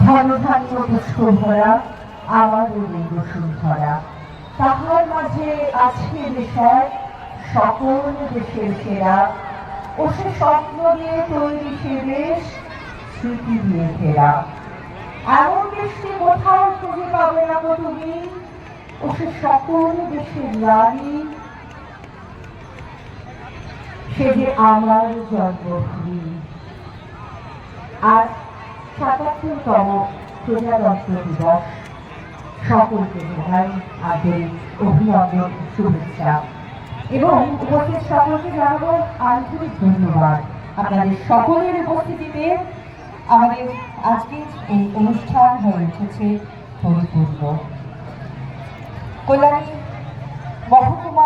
ধন ধান্য পুষ্প ভরা আমার বসুন্ধরা, তাহার মাঝে আছে দেশার সকল দেশের সেরা, ও সে স্বপ্ন দিয়ে তৈরি সে দেশ স্মৃতি দিয়ে ঘেরা। এমন দেশকে কোথাও খুঁজে পাবে না গো তুমি, ও সে সকল দেশের রানী, সে যে আমার জন্মভূমি। আজ ৭৭তম প্রজাতন্ত্র দিবস, সকলকে জানাই আন্তরিক অভিনন্দন, শুভেচ্ছা এবং উপস্থিত সকলকে জানাবো আন্তরিক ধন্যবাদ। আপনাদের সকলের উপস্থিতিতে আমাদের আজকে এই অনুষ্ঠান হয়ে উঠেছে পরিপূর্ণ। কল্যাণী মহকুমা